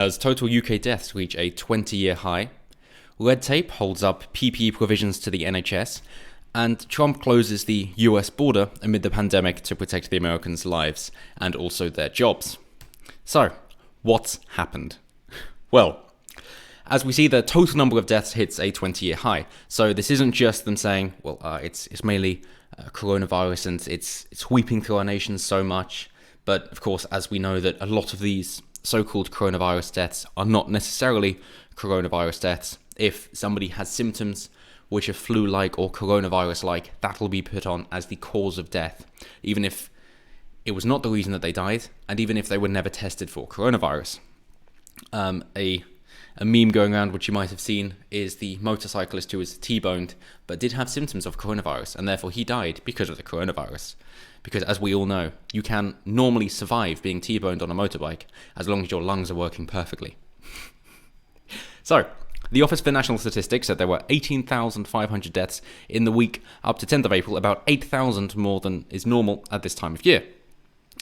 As total UK deaths reach a 20-year high, red tape holds up PPE provisions to the NHS, and Trump closes the US border amid the pandemic to protect the Americans' lives and also their jobs. So, what's happened? Well, as we see, the total number of deaths hits a 20-year high. So this isn't just them saying, well, it's mainly coronavirus and it's sweeping through our nation so much. But of course, as we know that a lot of these so-called coronavirus deaths are not necessarily coronavirus deaths. If somebody has symptoms which are flu-like or coronavirus-like, that'll be put on as the cause of death, even if it was not the reason that they died, and even if they were never tested for coronavirus. A meme going around, which you might have seen, is the motorcyclist who was T-boned but did have symptoms of coronavirus, and therefore he died because of the coronavirus. Because as we all know, you can normally survive being T-boned on a motorbike as long as your lungs are working perfectly. So, the Office for National Statistics said there were 18,500 deaths in the week up to 10th of April, about 8,000 more than is normal at this time of year.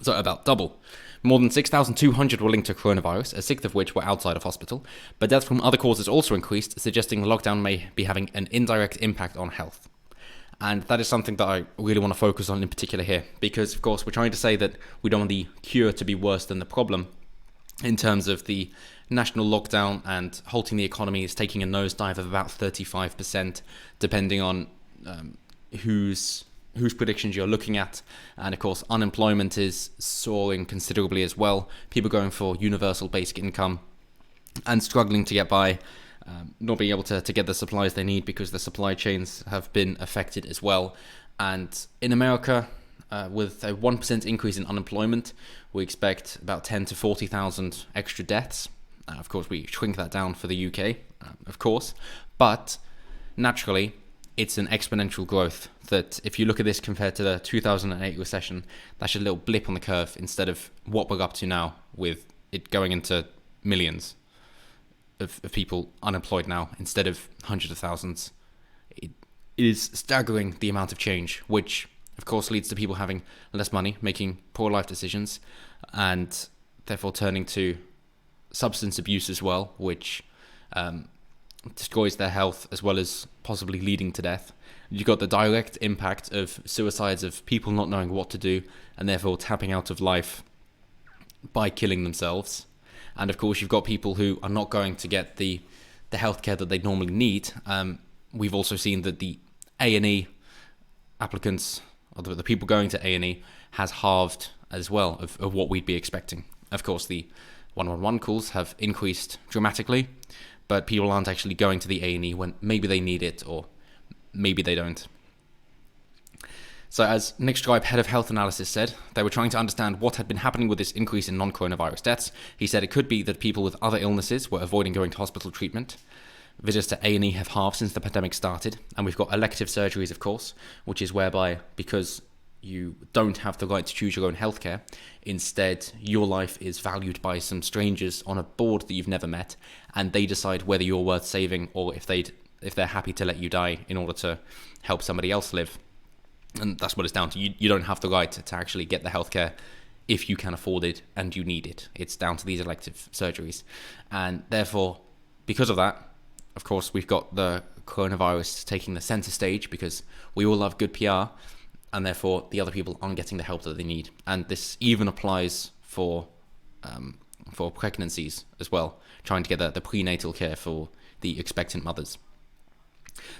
So about double. More than 6,200 were linked to coronavirus, a sixth of which were outside of hospital, but deaths from other causes also increased, suggesting the lockdown may be having an indirect impact on health. And that is something that I really want to focus on in particular here, because of course we're trying to say that we don't want the cure to be worse than the problem in terms of the national lockdown, and halting the economy is taking a nosedive of about 35%, depending on whose predictions you're looking at. And of course, unemployment is soaring considerably as well. People going for universal basic income and struggling to get by, not being able to get the supplies they need because the supply chains have been affected as well. And in America, with a 1% increase in unemployment, we expect about 10 to 40,000 extra deaths. Of course, we shrink that down for the UK, of course, but naturally, it's an exponential growth that if you look at this compared to the 2008 recession, that's just a little blip on the curve instead of what we're up to now with it going into millions of people unemployed now instead of hundreds of thousands. It is staggering the amount of change, which of course leads to people having less money, making poor life decisions, and therefore turning to substance abuse as well, which destroys their health as well as possibly leading to death. You've got the direct impact of suicides, of people not knowing what to do and therefore tapping out of life by killing themselves. And of course, you've got people who are not going to get the healthcare that they normally need. We've also seen that the A&E applicants, or the people going to A&E, has halved as well of what we'd be expecting. Of course, the 111 calls have increased dramatically, but people aren't actually going to the A&E when maybe they need it or maybe they don't. So as Nick Stripe, head of health analysis, said, they were trying to understand what had been happening with this increase in non-coronavirus deaths. He said it could be that people with other illnesses were avoiding going to hospital treatment. Visits to A&E have halved since the pandemic started, and we've got elective surgeries, of course, which is whereby because you don't have the right to choose your own healthcare, instead your life is valued by some strangers on a board that you've never met, and they decide whether you're worth saving or if they're happy to let you die in order to help somebody else live. And that's what it's down to. You don't have the right to actually get the healthcare if you can afford it and you need it. It's down to these elective surgeries. And therefore, because of that, of course, we've got the coronavirus taking the center stage because we all love good PR, and therefore the other people aren't getting the help that they need. And this even applies for pregnancies as well, trying to get the prenatal care for the expectant mothers.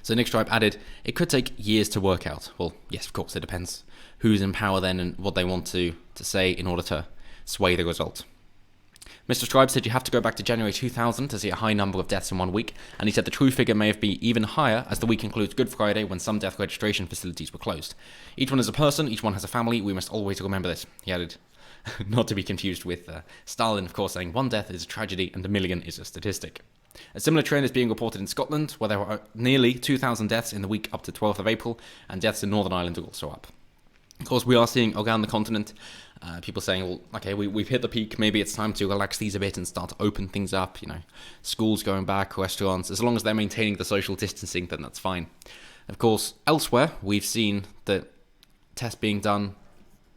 So Nick Stripe added, it could take years to work out. Well, yes, of course, it depends who's in power then and what they want to say in order to sway the result. Mr. Stripe said you have to go back to January 2000 to see a high number of deaths in 1 week, and he said the true figure may have been even higher as the week includes Good Friday when some death registration facilities were closed. Each one is a person, each one has a family, we must always remember this, he added. Not to be confused with Stalin, of course, saying 1 death is a tragedy and 1 million is a statistic. A similar trend is being reported in Scotland, where there were nearly 2,000 deaths in the week up to 12th of April, and deaths in Northern Ireland are also up. Of course, we are seeing around the continent people saying, well, okay, we've hit the peak, maybe it's time to relax these a bit and start to open things up, schools going back, restaurants, as long as they're maintaining the social distancing, then that's fine. Of course, elsewhere, we've seen that tests being done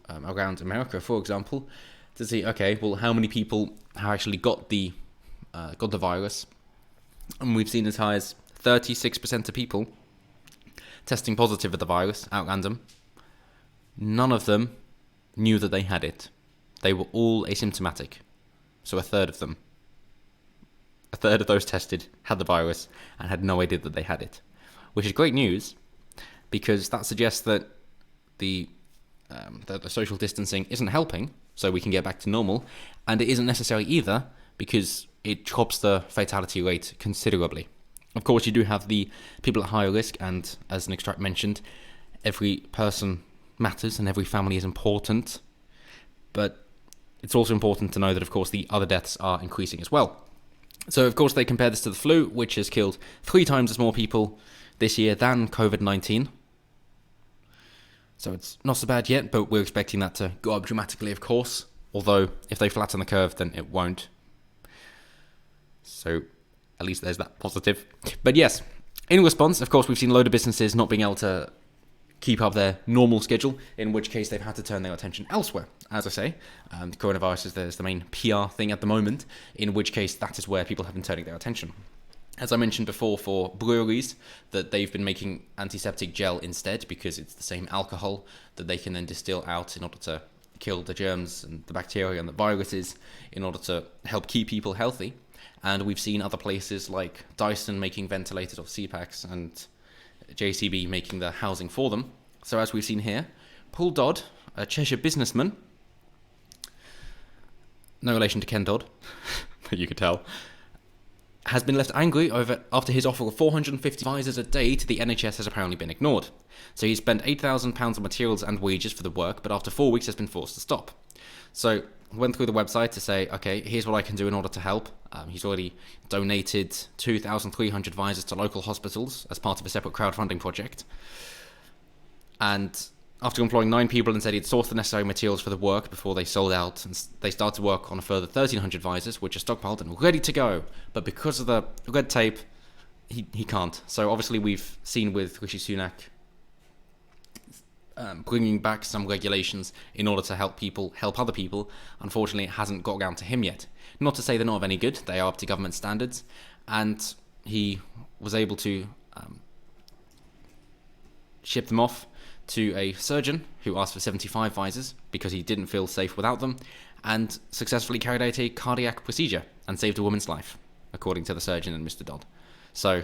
around America, for example, to see, okay, well, how many people have actually got the got the virus, and we've seen as high as 36% of people testing positive with the virus at random. None of them knew that they had it. They were all asymptomatic. So a third of them. A third of those tested had the virus and had no idea that they had it. Which is great news, because that suggests that the social distancing isn't helping, so we can get back to normal, and it isn't necessary either, because it drops the fatality rate considerably. Of course, you do have the people at higher risk, and as Nick Strack mentioned, every person matters and every family is important, but it's also important to know that, of course, the other deaths are increasing as well. So, of course, they compare this to the flu, which has killed 3 times as more people this year than COVID-19. So it's not so bad yet, but we're expecting that to go up dramatically, of course. Although, if they flatten the curve, then it won't. So, at least there's that positive. But yes, in response, of course, we've seen a load of businesses not being able to keep up their normal schedule, in which case they've had to turn their attention elsewhere. As I say, the coronavirus is the main PR thing at the moment, in which case that is where people have been turning their attention. As I mentioned before, for breweries, that they've been making antiseptic gel instead, because it's the same alcohol that they can then distill out in order to kill the germs and the bacteria and the viruses, in order to help keep people healthy. And we've seen other places like Dyson making ventilators or CPAPs, and JCB making the housing for them. So as we've seen here, Paul Dodd, a Cheshire businessman, no relation to Ken Dodd, you could tell, has been left angry after his offer of 450 visors a day to the NHS has apparently been ignored. So he spent £8,000 on materials and wages for the work, but after 4 weeks has been forced to stop. So went through the website to say, okay, here's what I can do in order to help. He's already donated 2,300 visors to local hospitals as part of a separate crowdfunding project. And after employing 9 people and said he'd sourced the necessary materials for the work before they sold out, and they started work on a further 1,300 visors, which are stockpiled and ready to go. But because of the red tape, he can't. So obviously we've seen with Rishi Sunak bringing back some regulations in order to help other people. Unfortunately, it hasn't got around to him yet. Not to say they're not of any good, they are up to government standards, and he was able to ship them off to a surgeon who asked for 75 visors because he didn't feel safe without them, and successfully carried out a cardiac procedure and saved a woman's life, according to the surgeon and Mr. Dodd. So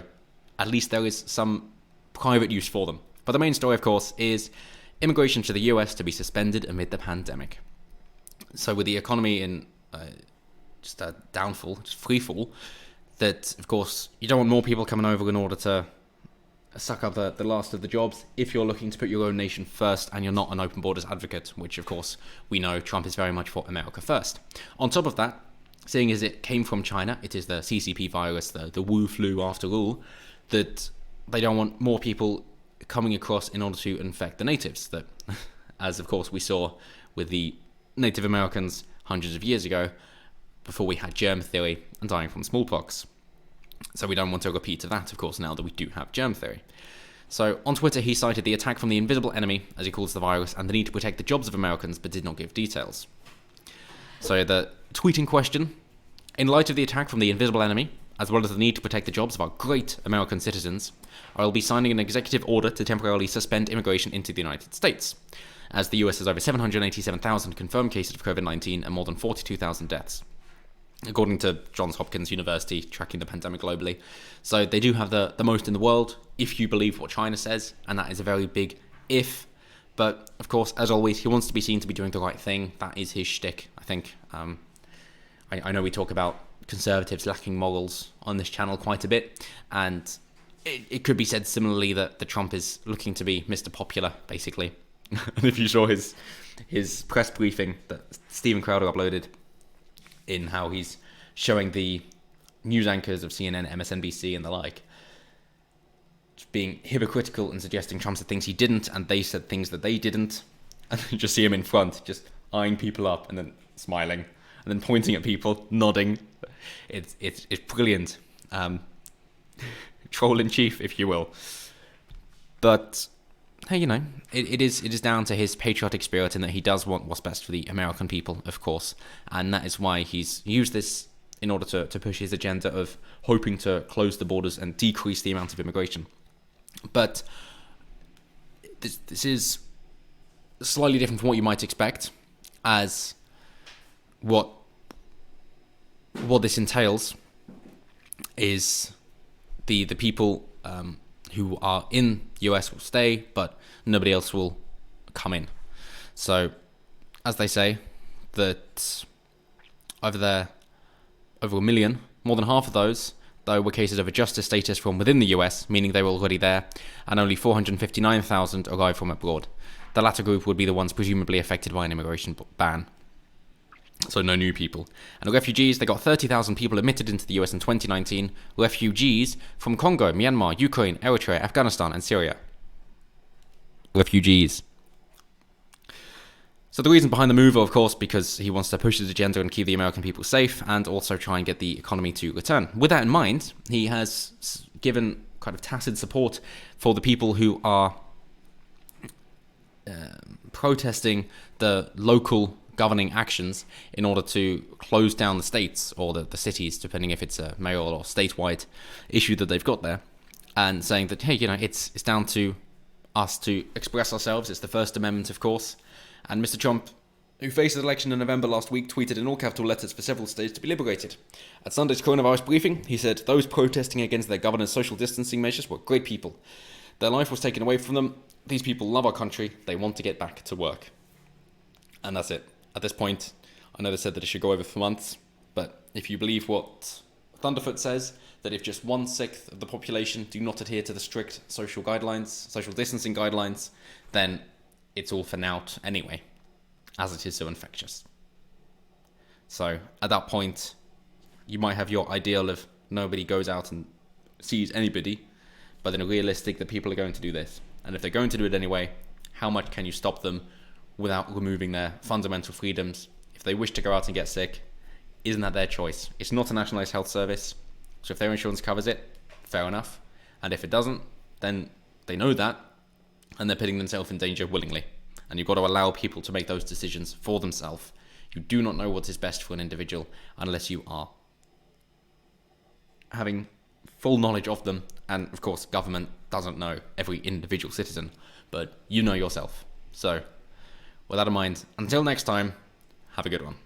at least there is some private use for them. But the main story, of course, is immigration to the US to be suspended amid the pandemic. So with the economy in just a downfall, just free fall, that, of course, you don't want more people coming over in order to suck up the last of the jobs if you're looking to put your own nation first and you're not an open borders advocate, which, of course, we know Trump is very much for America first. On top of that, seeing as it came from China, it is the CCP virus, the Wu flu after all, that they don't want more people coming across in order to infect the natives, that, as of course we saw with the Native Americans hundreds of years ago, before we had germ theory and dying from smallpox. So we don't want a repeat of that, of course, now that we do have germ theory. So on Twitter, he cited the attack from the invisible enemy, as he calls the virus, and the need to protect the jobs of Americans, but did not give details. So the tweet in question: in light of the attack from the invisible enemy, as well as the need to protect the jobs of our great American citizens, I will be signing an executive order to temporarily suspend immigration into the United States, as the US has over 787,000 confirmed cases of COVID-19 and more than 42,000 deaths, according to Johns Hopkins University, tracking the pandemic globally. So they do have the most in the world, if you believe what China says, and that is a very big if. But, of course, as always, he wants to be seen to be doing the right thing. That is his shtick, I think. I know we talk about conservatives lacking morals on this channel quite a bit, and it could be said similarly that Trump is looking to be Mr. Popular, basically. And if you saw his press briefing that Steven Crowder uploaded, in how he's showing the news anchors of CNN, MSNBC, and the like, just being hypocritical and suggesting Trump said things he didn't, and they said things that they didn't, and you just see him in front, just eyeing people up, and then smiling, and then pointing at people, nodding. It's brilliant. Troll in chief, if you will. But hey, you know, it is down to his patriotic spirit, in that he does want what's best for the American people, of course, and that is why he's used this in order to push his agenda of hoping to close the borders and decrease the amount of immigration. But this is slightly different from what you might expect, as what this entails is the people who are in the US will stay, but nobody else will come in. So, as they say, that over there, over 1 million, more than half of those, though, were cases of adjusted status from within the US, meaning they were already there, and only 459,000 arrived from abroad. The latter group would be the ones presumably affected by an immigration ban. So no new people. And refugees, they got 30,000 people admitted into the US in 2019. Refugees from Congo, Myanmar, Ukraine, Eritrea, Afghanistan, and Syria. Refugees. So the reason behind the move, of course, because he wants to push his agenda and keep the American people safe and also try and get the economy to return. With that in mind, he has given kind of tacit support for the people who are protesting the local governing actions in order to close down the states or the cities, depending if it's a mayoral or statewide issue that they've got there, and saying that, hey, it's down to us to express ourselves. It's the First Amendment, of course. And Mr. Trump, who faced the election in November last week, tweeted in all capital letters for several states to be liberated. At Sunday's coronavirus briefing, he said those protesting against their governor's social distancing measures were great people. Their life was taken away from them. These people love our country. They want to get back to work. And that's it. At this point, I know they said that it should go over for months, but if you believe what Thunderfoot says, that if just 1/6 of the population do not adhere to the strict social distancing guidelines, then it's all for naught anyway, as it is so infectious. So at that point, you might have your ideal of nobody goes out and sees anybody, but then realistic that people are going to do this. And if they're going to do it anyway, how much can you stop them without removing their fundamental freedoms? If they wish to go out and get sick, isn't that their choice? It's not a nationalised health service, so if their insurance covers it, fair enough. And if it doesn't, then they know that, and they're putting themselves in danger willingly. And you've got to allow people to make those decisions for themselves. You do not know what is best for an individual unless you are having full knowledge of them. And of course, government doesn't know every individual citizen, but you know yourself. So with that in mind, until next time, have a good one.